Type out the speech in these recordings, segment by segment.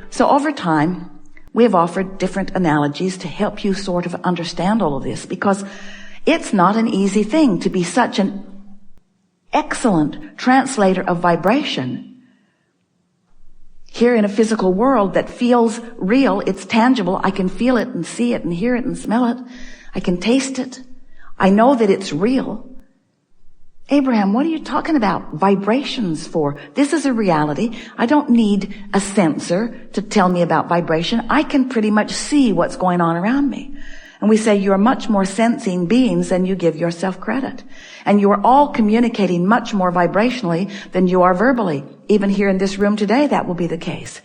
So over time, we have offered different analogies to help you sort of understand all of this, because it's not an easy thing to be such an excellent translator of vibration here in a physical world that feels real. It's tangible. I can feel it and see it and hear it and smell it. I can taste it. I know that it's real. Abraham, what are you talking about vibrations for? This is a reality. I don't need a sensor to tell me about vibration. I can pretty much see what's going on around me. And we say you are much more sensing beings than you give yourself credit. And you are all communicating much more vibrationally than you are verbally. Even here in this room today, that will be the case.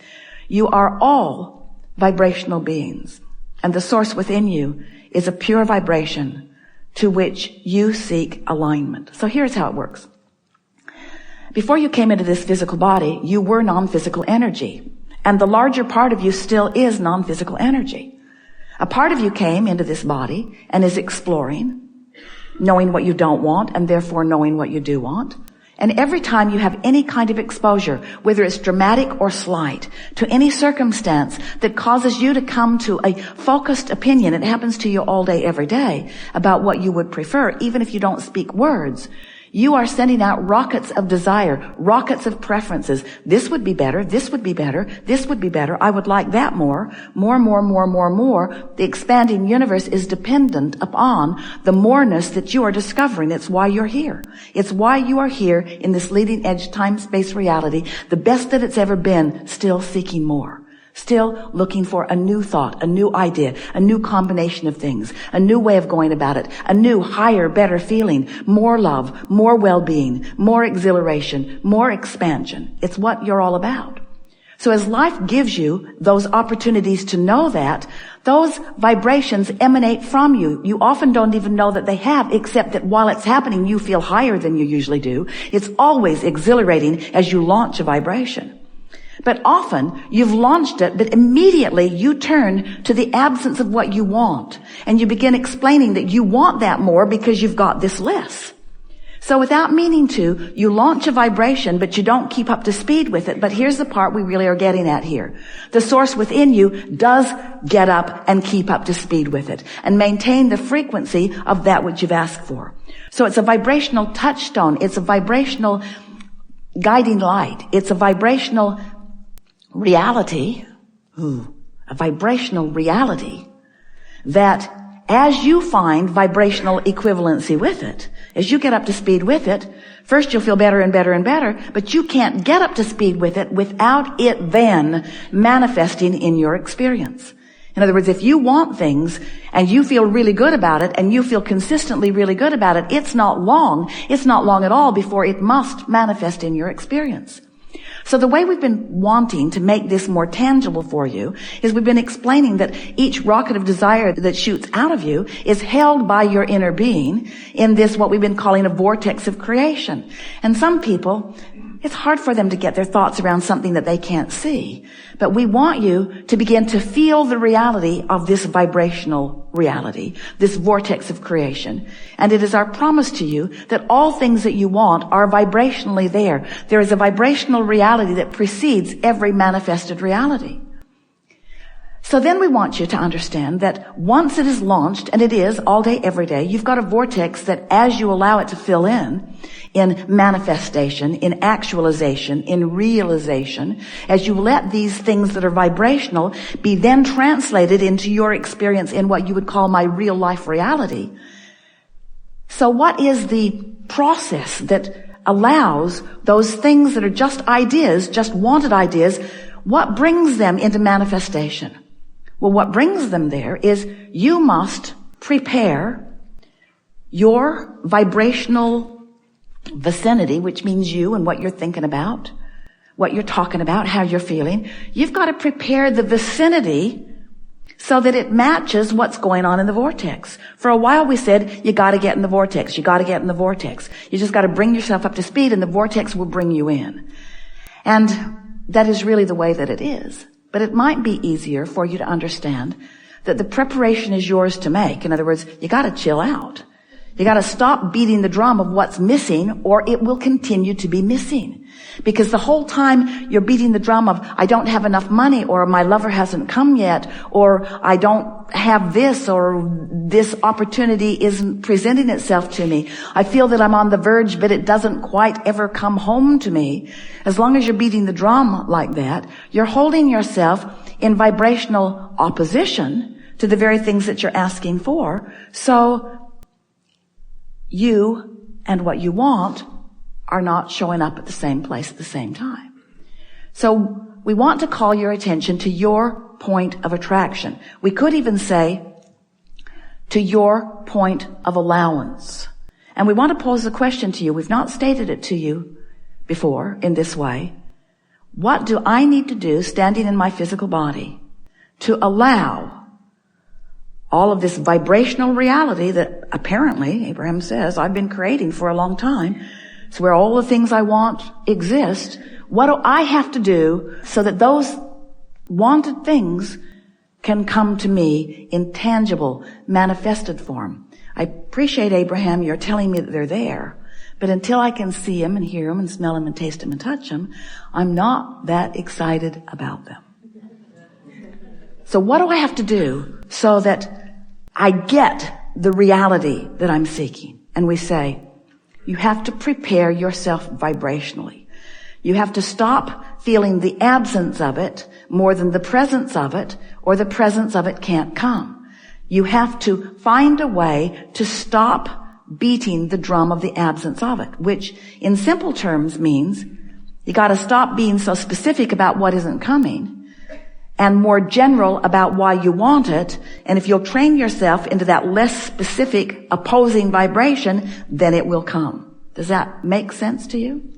You are all vibrational beings. And the source within you is a pure vibration to which you seek alignment. So here's how it works. Before you came into this physical body, you were non-physical energy. And the larger part of you still is non-physical energy. A part of you came into this body and is exploring, knowing what you don't want and therefore knowing what you do want. And every time you have any kind of exposure, whether it's dramatic or slight, to any circumstance that causes you to come to a focused opinion, it happens to you all day, every day, about what you would prefer, even if you don't speak words, you are sending out rockets of desire, rockets of preferences. This would be better. This would be better. This would be better. I would like that more. More. The expanding universe is dependent upon the moreness that you are discovering. It's why you're here. It's why you are here in this leading edge time-space reality, the best that it's ever been, still seeking more. Still looking for a new thought, a new idea, a new combination of things, a new way of going about it, a new, higher, better feeling, more love, more well-being, more exhilaration, more expansion. It's what you're all about. So as life gives you those opportunities to know that, those vibrations emanate from you. You often don't even know that they have, except that while it's happening, you feel higher than you usually do. It's always exhilarating as you launch a vibration. But often you've launched it, but immediately you turn to the absence of what you want. And you begin explaining that you want that more because you've got this less. So without meaning to, you launch a vibration, but you don't keep up to speed with it. But here's the part we really are getting at here. The source within you does get up and keep up to speed with it and maintain the frequency of that which you've asked for. So it's a vibrational touchstone. It's a vibrational guiding light. It's a vibrational reality, a vibrational reality that as you find vibrational equivalency with it, as you get up to speed with it, first you'll feel better and better and better, but you can't get up to speed with it without it then manifesting in your experience. In other words, if you want things and you feel really good about it and you feel consistently really good about it, it's not long at all before it must manifest in your experience. So the way we've been wanting to make this more tangible for you is we've been explaining that each rocket of desire that shoots out of you is held by your inner being in this, what we've been calling a vortex of creation. And some people, it's hard for them to get their thoughts around something that they can't see. But we want you to begin to feel the reality of this vibrational reality, this vortex of creation. And it is our promise to you that all things that you want are vibrationally there. There is a vibrational reality that precedes every manifested reality. So then we want you to understand that once it is launched, and it is all day, every day, you've got a vortex that as you allow it to fill in manifestation, in actualization, in realization, as you let these things that are vibrational be then translated into your experience in what you would call my real life reality. So what is the process that allows those things that are just ideas, just wanted ideas, what brings them into manifestation? Well, what brings them there is you must prepare your vibrational vicinity, which means you and what you're thinking about, what you're talking about, how you're feeling. You've got to prepare the vicinity so that it matches what's going on in the vortex. For a while we said, you got to get in the vortex. You got to get in the vortex. You just got to bring yourself up to speed and the vortex will bring you in. And that is really the way that it is. But it might be easier for you to understand that the preparation is yours to make. In other words, you got to chill out. You got to stop beating the drum of what's missing or it will continue to be missing. Because the whole time you're beating the drum of, I don't have enough money, or my lover hasn't come yet, or I don't have this, or this opportunity isn't presenting itself to me. I feel that I'm on the verge, but it doesn't quite ever come home to me. As long as you're beating the drum like that, you're holding yourself in vibrational opposition to the very things that you're asking for. So you and what you want are not showing up at the same place at the same time. So we want to call your attention to your point of attraction. We could even say to your point of allowance. And we want to pose a question to you. We've not stated it to you before in this way. What do I need to do standing in my physical body to allow all of this vibrational reality that apparently, Abraham says, I've been creating for a long time? It's where all the things I want exist. What do I have to do so that those wanted things can come to me in tangible, manifested form? I appreciate, Abraham, you're telling me that they're there. But until I can see them and hear them and smell them and taste them and touch them, I'm not that excited about them. So what do I have to do so that I get the reality that I'm seeking? And we say, you have to prepare yourself vibrationally. You have to stop feeling the absence of it more than the presence of it, or the presence of it can't come. You have to find a way to stop beating the drum of the absence of it, which in simple terms means you got to stop being so specific about what isn't coming and more general about why you want it. And if you'll train yourself into that less specific opposing vibration, then it will come. Does that make sense to you?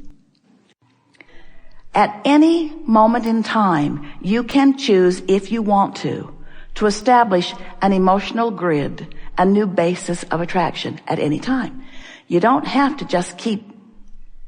At any moment in time, you can choose, if you want to establish an emotional grid, a new basis of attraction at any time. You don't have to just keep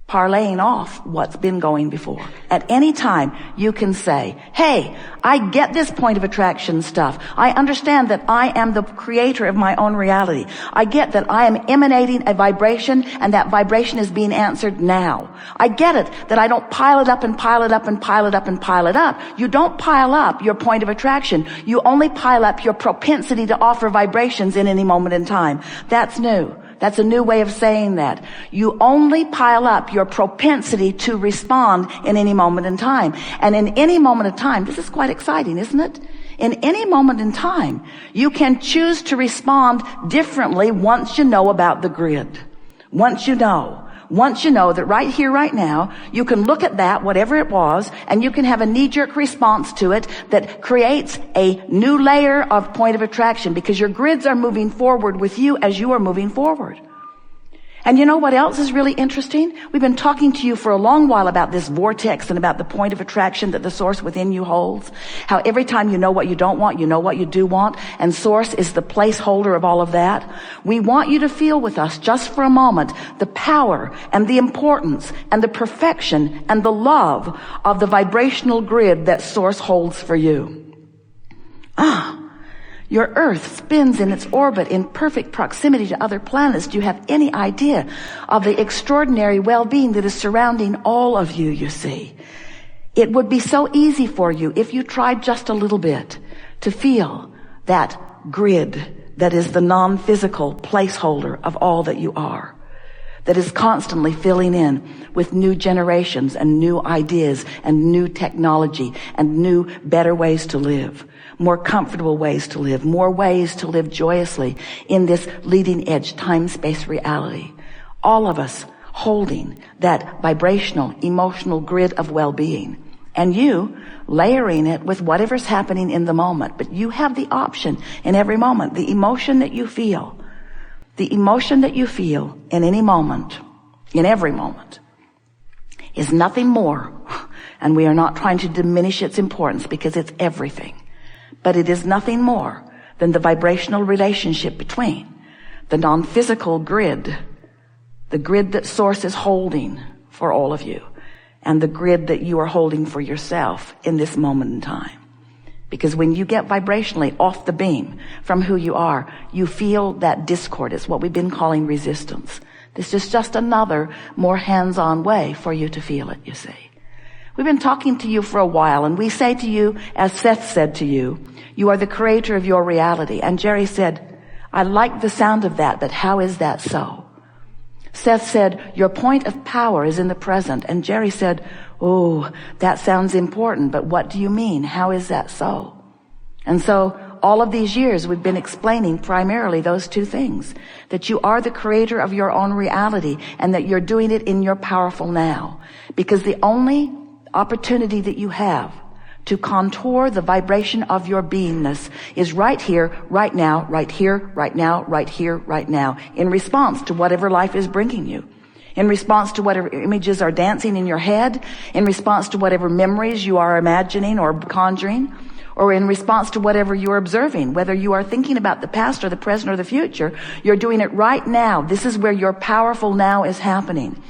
parlaying off what's been going before. At any time, you can say, hey, I get this point of attraction stuff. I understand that I am the creator of my own reality. I get that I am emanating a vibration, and that vibration is being answered now. I get it that I don't pile it up and pile it up and pile it up and pile it up. You don't pile up your point of attraction. You only pile up your propensity to offer vibrations in any moment in time. That's new. That's a new way of saying that. You only pile up your propensity to respond in any moment in time. And in any moment of time, this is quite exciting, isn't it? In any moment in time, you can choose to respond differently once you know about the grid. Once you know that right here, right now, you can look at that, whatever it was, and you can have a knee-jerk response to it that creates a new layer of point of attraction, because your grids are moving forward with you as you are moving forward. And you know what else is really interesting? We've been talking to you for a long while about this vortex and about the point of attraction that the source within you holds. How every time you know what you don't want, you know what you do want, and source is the placeholder of all of that. We want you to feel with us just for a moment the power and the importance and the perfection and the love of the vibrational grid that source holds for you. Your Earth spins in its orbit in perfect proximity to other planets. Do you have any idea of the extraordinary well-being that is surrounding all of you, you see? It would be so easy for you if you tried just a little bit to feel that grid that is the non-physical placeholder of all that you are, that is constantly filling in with new generations and new ideas and new technology and new, better ways to live. More comfortable ways to live, more ways to live joyously in this leading edge time-space reality. All of us holding that vibrational, emotional grid of well-being. And you layering it with whatever's happening in the moment. But you have the option in every moment. The emotion that you feel in any moment, in every moment, is nothing more. And we are not trying to diminish its importance, because it's everything. But it is nothing more than the vibrational relationship between the non-physical grid, the grid that source is holding for all of you, and the grid that you are holding for yourself in this moment in time. Because when you get vibrationally off the beam from who you are, you feel that discord. It's what we've been calling resistance. This is just another more hands-on way for you to feel it, you see. We've been talking to you for a while, and we say to you, as Seth said to you, you are the creator of your reality. And Jerry said, I like the sound of that, but how is that so? Seth said, your point of power is in the present. And Jerry said, oh, that sounds important, but what do you mean? How is that so? And so all of these years we've been explaining primarily those two things, that you are the creator of your own reality and that you're doing it in your powerful now. Because the only opportunity that you have to contour the vibration of your beingness is right here, right now, right here, right now, right here, right now, in response to whatever life is bringing you, in response to whatever images are dancing in your head, in response to whatever memories you are imagining or conjuring, or in response to whatever you're observing, whether you are thinking about the past or the present or the future. You're doing it right now. This is where your powerful now is happening.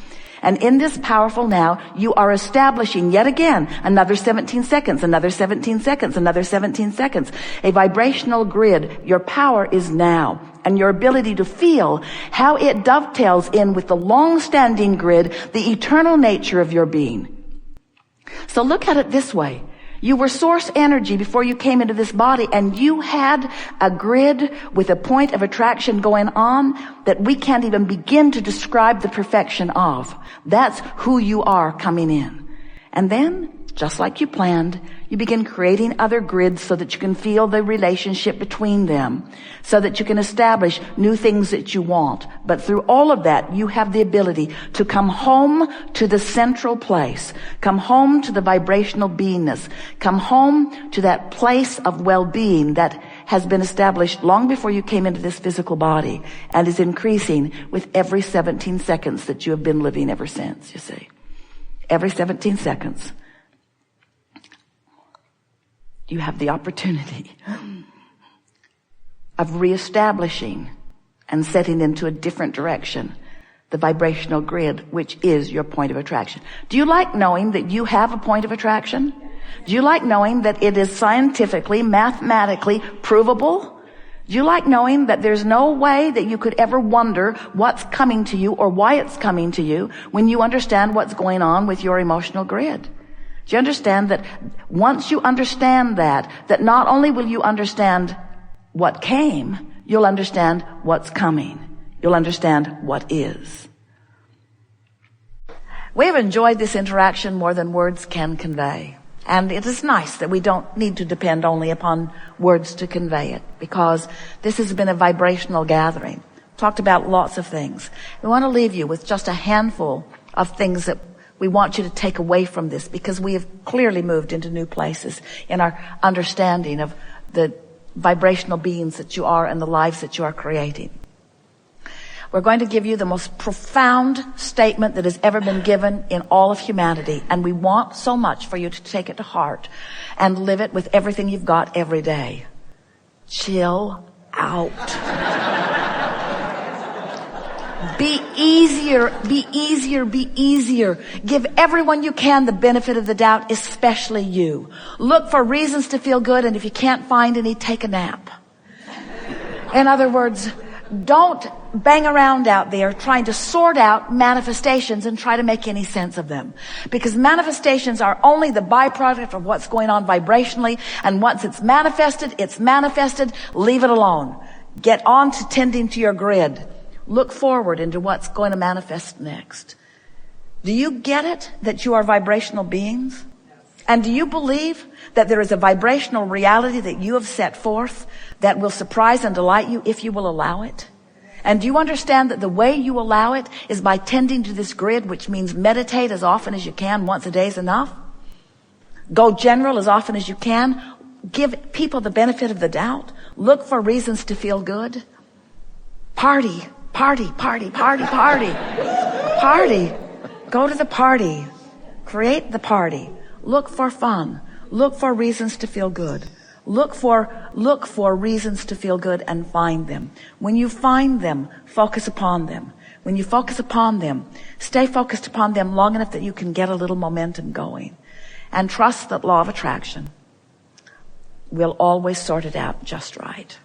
And in this powerful now, you are establishing yet again another 17 seconds, another 17 seconds, another 17 seconds. A vibrational grid. Your power is now. And your ability to feel how it dovetails in with the long-standing grid, the eternal nature of your being. So look at it this way. You were source energy before you came into this body, and you had a grid with a point of attraction going on that we can't even begin to describe the perfection of. That's who you are coming in. And then, just like you planned, you begin creating other grids so that you can feel the relationship between them, so that you can establish new things that you want. But through all of that, you have the ability to come home to the central place, come home to the vibrational beingness, come home to that place of well-being that has been established long before you came into this physical body and is increasing with every 17 seconds that you have been living ever since, you see. Every 17 seconds. You have the opportunity of reestablishing and setting into a different direction the vibrational grid, which is your point of attraction. Do you like knowing that you have a point of attraction? Do you like knowing that it is scientifically, mathematically provable? Do you like knowing that there's no way that you could ever wonder what's coming to you or why it's coming to you when you understand what's going on with your emotional grid? Do you understand that once you understand that not only will you understand what came, you'll understand what's coming. You'll understand what is. We have enjoyed this interaction more than words can convey. And it is nice that we don't need to depend only upon words to convey it, because this has been a vibrational gathering. Talked about lots of things. We want to leave you with just a handful of things that we want you to take away from this, because we have clearly moved into new places in our understanding of the vibrational beings that you are and the lives that you are creating. We're going to give you the most profound statement that has ever been given in all of humanity, and we want so much for you to take it to heart and live it with everything you've got every day. Chill out. Be easier, be easier, be easier. Give everyone you can the benefit of the doubt, especially you. Look for reasons to feel good, and if you can't find any, take a nap. In other words, don't bang around out there trying to sort out manifestations and try to make any sense of them. Because manifestations are only the byproduct of what's going on vibrationally, and once it's manifested, leave it alone. Get on to tending to your grid. Look forward into what's going to manifest next. Do you get it that you are vibrational beings? And do you believe that there is a vibrational reality that you have set forth that will surprise and delight you if you will allow it? And do you understand that the way you allow it is by tending to this grid, which means meditate as often as you can. Once a day is enough. Go general as often as you can. Give people the benefit of the doubt. Look for reasons to feel good. Party. Party, party, party, party. Party. Go to the party. Create the party. Look for fun. Look for reasons to feel good. Look for reasons to feel good and find them. When you find them, focus upon them. When you focus upon them, stay focused upon them long enough that you can get a little momentum going. And trust that law of attraction will always sort it out just right.